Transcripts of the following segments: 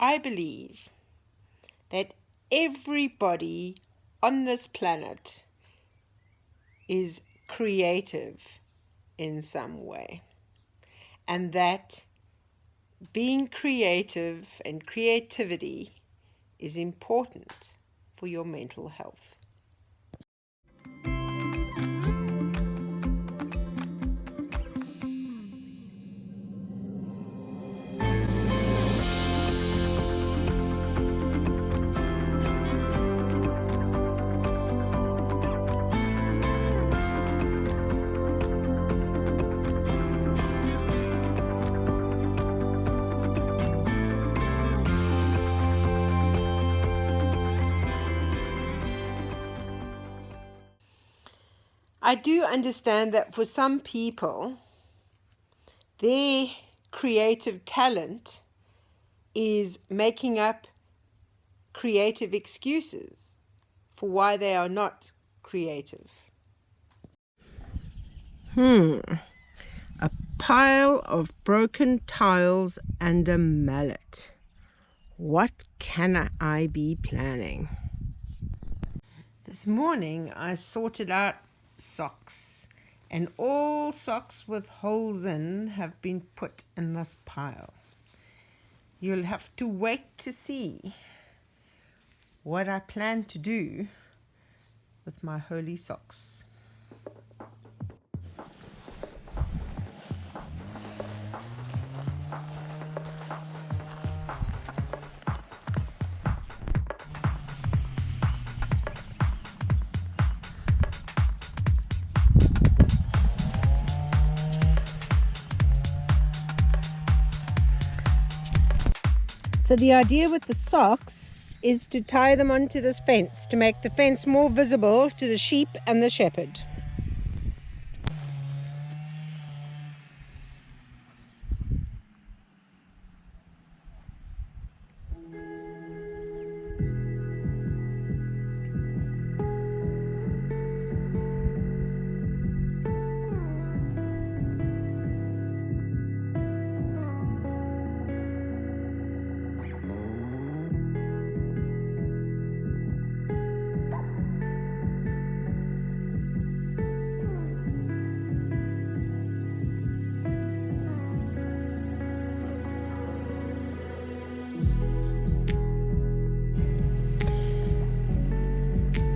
I believe that everybody on this planet is creative in some way, and that being creative and creativity is important for your mental health. I do understand that for some people, their creative talent is making up creative excuses for why they are not creative. A pile of broken tiles and a mallet. What can I be planning? This morning I sorted out socks, and all socks with holes in have been put in this pile. You'll have to wait to see what I plan to do with my holy socks. So the idea with the socks is to tie them onto this fence to make the fence more visible to the sheep and the shepherd.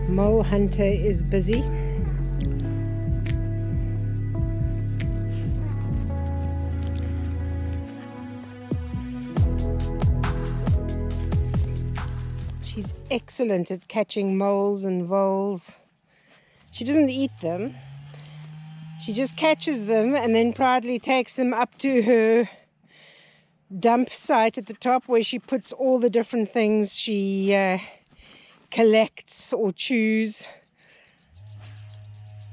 Mole hunter is busy. She's excellent at catching moles and voles. She doesn't eat them. She just catches them and then proudly takes them up to her dump site at the top, where she puts all the different things she collects or chews,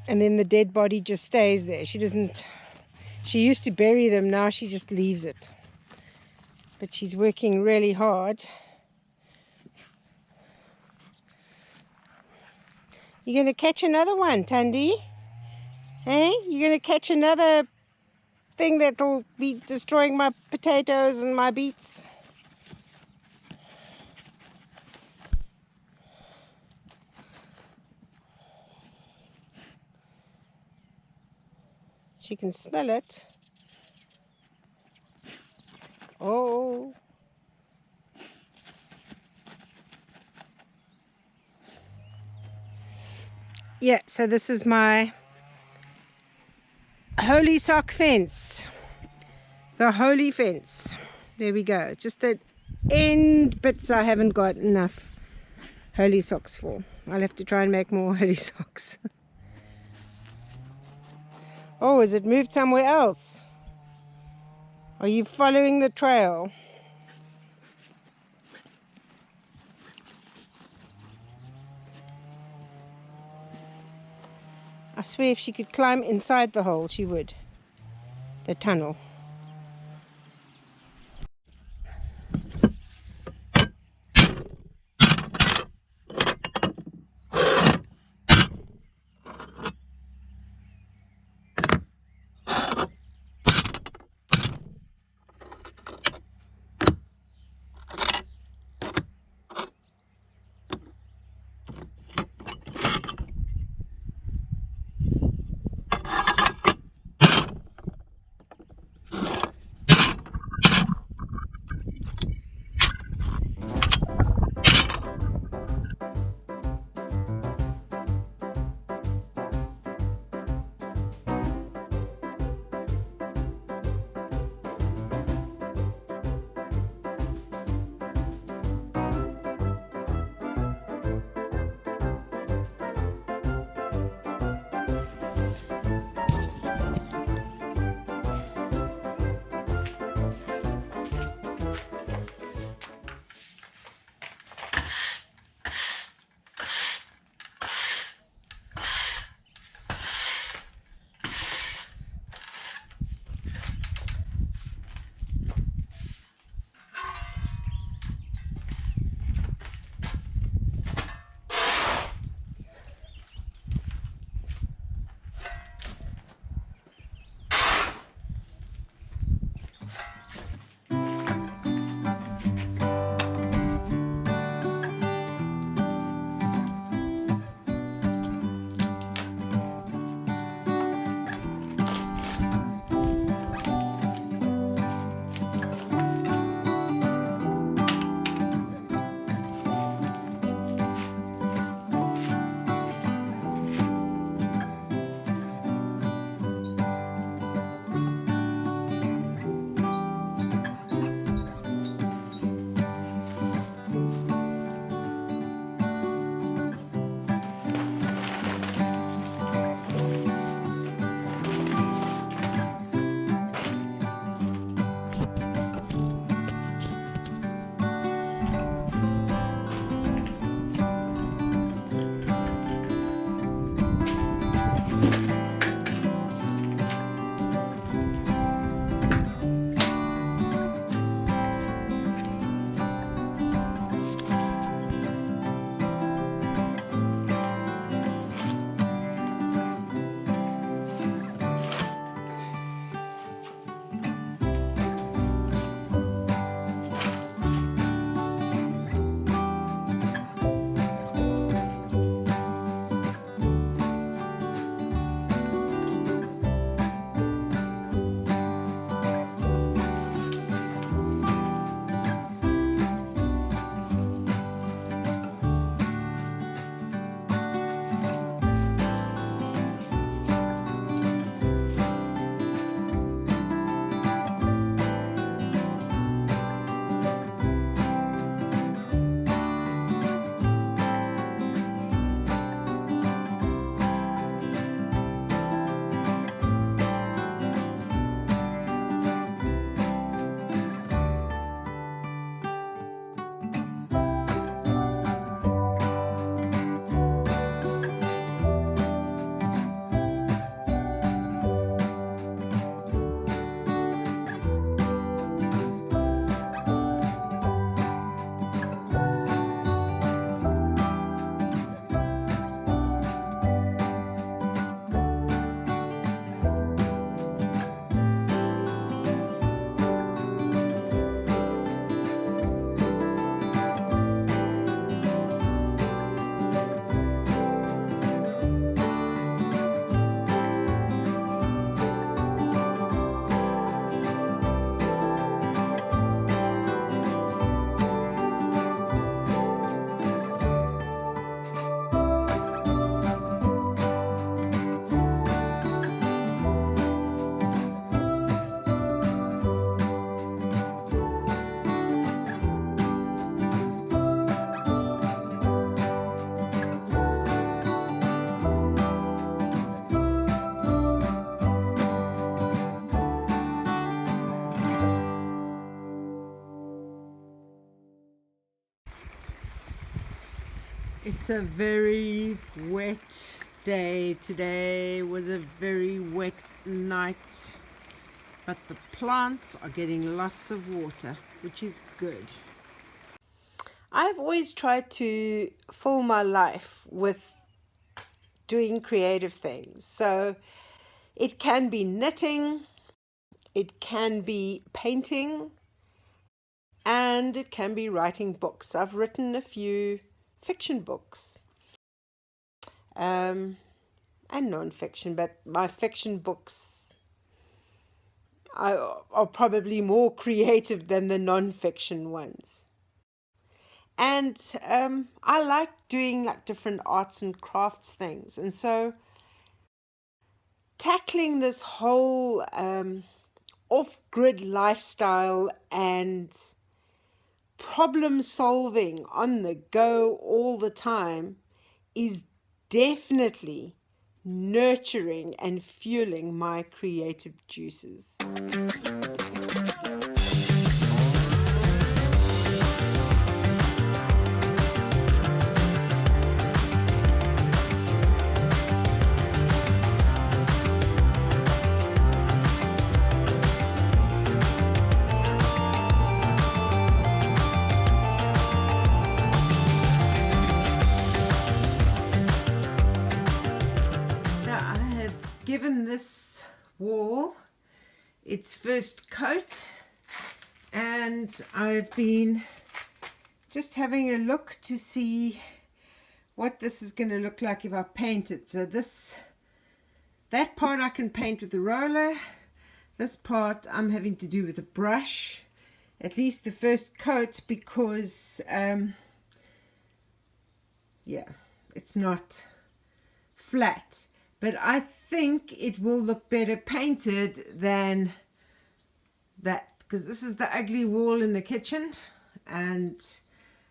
and then the dead body just stays there. She used to bury them, now she just leaves it. But she's working really hard. You're going to catch another one, Tundi? Hey? You're going to catch another thing that'll be destroying my potatoes and my beets? She can smell it. Oh. Yeah, so this is my holy sock fence. The holy fence. There we go. Just the end bits I haven't got enough holy socks for. I'll have to try and make more holy socks. Oh, has it moved somewhere else? Are you following the trail? I swear if she could climb inside the hole, she would. The tunnel. It's a very wet day. Today was a very wet night, but the plants are getting lots of water, which is good. I've always tried to fill my life with doing creative things. So it can be knitting, it can be painting, and it can be writing books. I've written a few fiction books and non-fiction, but my fiction books are probably more creative than the non-fiction ones. And I like doing like different arts and crafts things, and so tackling this whole off-grid lifestyle and problem solving on the go all the time is definitely nurturing and fueling my creative juices. Given this wall its first coat, and I've been just having a look to see what this is going to look like if I paint it. So that part I can paint with the roller. This part I'm having to do with a brush, at least the first coat, because yeah, it's not flat. But I think it will look better painted than that, because this is the ugly wall in the kitchen, and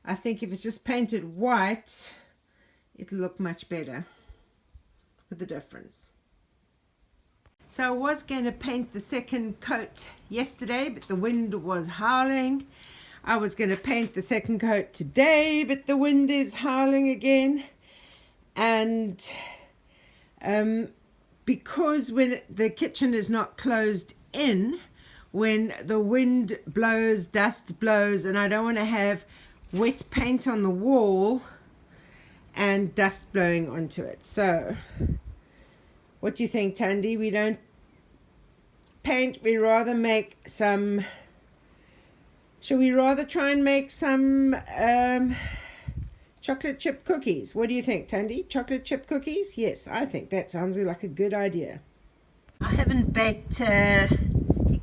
I think if it's just painted white, it'll look much better with the difference. So I was going to paint the second coat yesterday, but the wind was howling. I was going to paint the second coat today, but the wind is howling again. And because when the kitchen is not closed in, when the wind blows, dust blows, and I don't want to have wet paint on the wall and dust blowing onto it. So what do you think, Tandy? We don't paint, we rather make some, shall we rather try and make some chocolate chip cookies? What do you think, Tandy? Chocolate chip cookies? Yes, I think that sounds like a good idea. I haven't baked a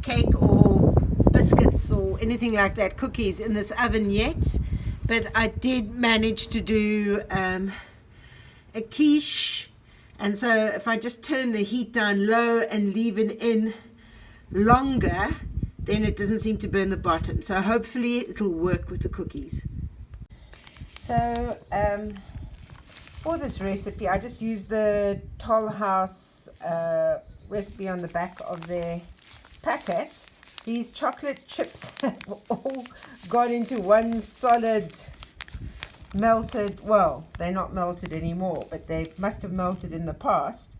cake or biscuits or anything like that, cookies, in this oven yet, but I did manage to do a quiche. And so if I just turn the heat down low and leave it in longer, then it doesn't seem to burn the bottom. So hopefully it'll work with the cookies. So for this recipe, I just used the Toll House recipe on the back of their packet. These chocolate chips have all got into one solid melted, well, they're not melted anymore, but they must have melted in the past.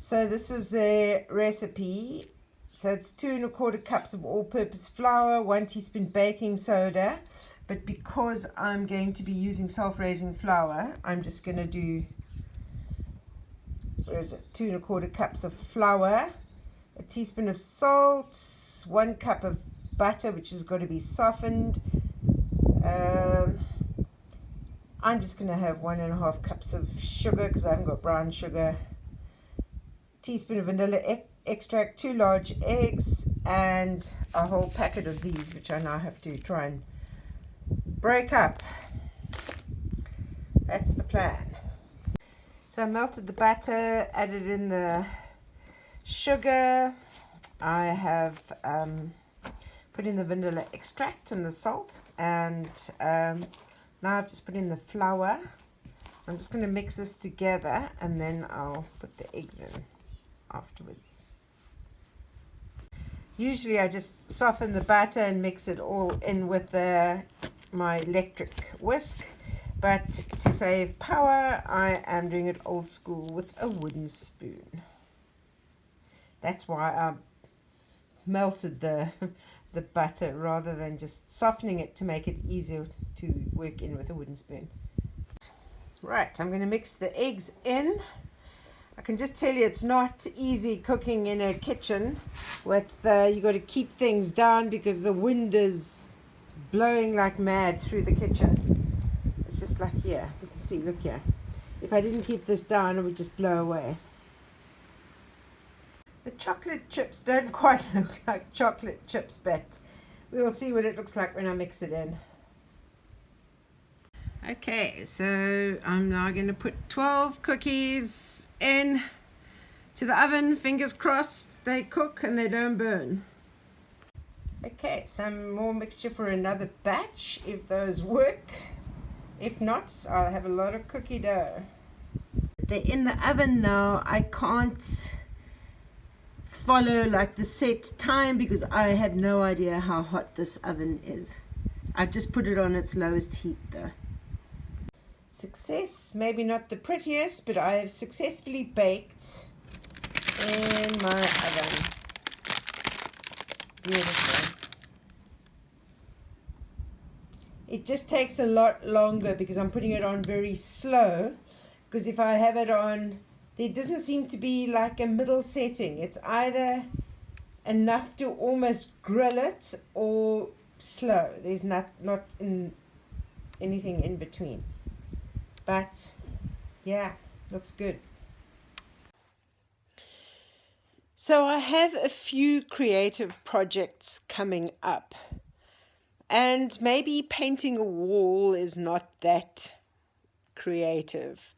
So this is their recipe. So it's 2 1/4 cups of all-purpose flour, 1 teaspoon baking soda. But because I'm going to be using self-raising flour, I'm just going to do, where is it, 2 1/4 cups of flour, a teaspoon of salt, 1 cup of butter, which has got to be softened. I'm just going to have 1 1/2 cups of sugar because I haven't got brown sugar, teaspoon of vanilla extract, 2 large eggs, and a whole packet of these, which I now have to try and break up. That's the plan. So I melted the butter, added in the sugar. I have put in the vanilla extract and the salt, and now I've just put in the flour. So I'm just going to mix this together, and then I'll put the eggs in afterwards. Usually I just soften the batter and mix it all in with my electric whisk, But to save power, I am doing it old school with a wooden spoon. That's why I melted the butter rather than just softening it to make it easier to work in with a wooden spoon. Right, I'm going to mix the eggs in. I can just tell you it's not easy cooking in a kitchen with you got to keep things down because the wind is blowing like mad through the kitchen. It's just like here, you can see, look here. If I didn't keep this down, it would just blow away. The chocolate chips don't quite look like chocolate chips, but we'll see what it looks like when I mix it in. Okay, so I'm now going to put 12 cookies in to the oven. Fingers crossed they cook and they don't burn. Okay, some more mixture for another batch if those work. If not, I'll have a lot of cookie dough. They're in the oven now. I can't follow like the set time because I have no idea how hot this oven is. I've just put it on its lowest heat though. Success, maybe not the prettiest, but I have successfully baked in my oven. Beautiful. It just takes a lot longer because I'm putting it on very slow, because if I have it on, there doesn't seem to be like a middle setting. It's either enough to almost grill it or slow. There's not anything in between. But yeah, looks good. So I have a few creative projects coming up. And maybe painting a wall is not that creative.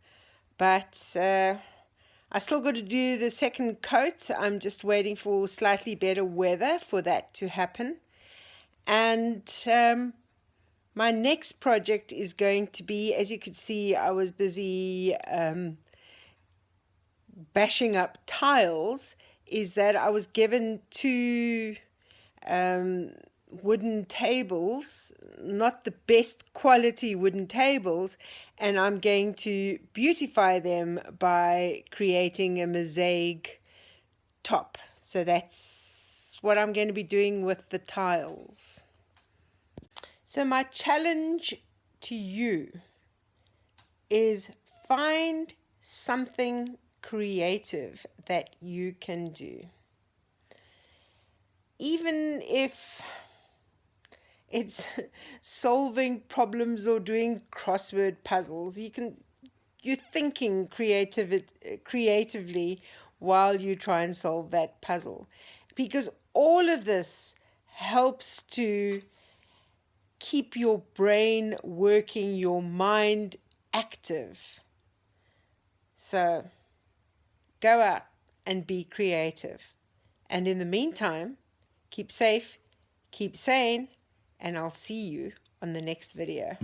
But I still got to do the second coat. I'm just waiting for slightly better weather for that to happen. And my next project is going to be, as you could see, I was busy bashing up tiles, is that I was given two wooden tables, not the best quality wooden tables, and I'm going to beautify them by creating a mosaic top. So that's what I'm going to be doing with the tiles. So my challenge to you is find something creative that you can do. Even if it's solving problems or doing crossword puzzles, you're thinking creatively while you try and solve that puzzle, because all of this helps to keep your brain working, your mind active. So go out and be creative, and in the meantime, keep safe, keep sane, and I'll see you on the next video.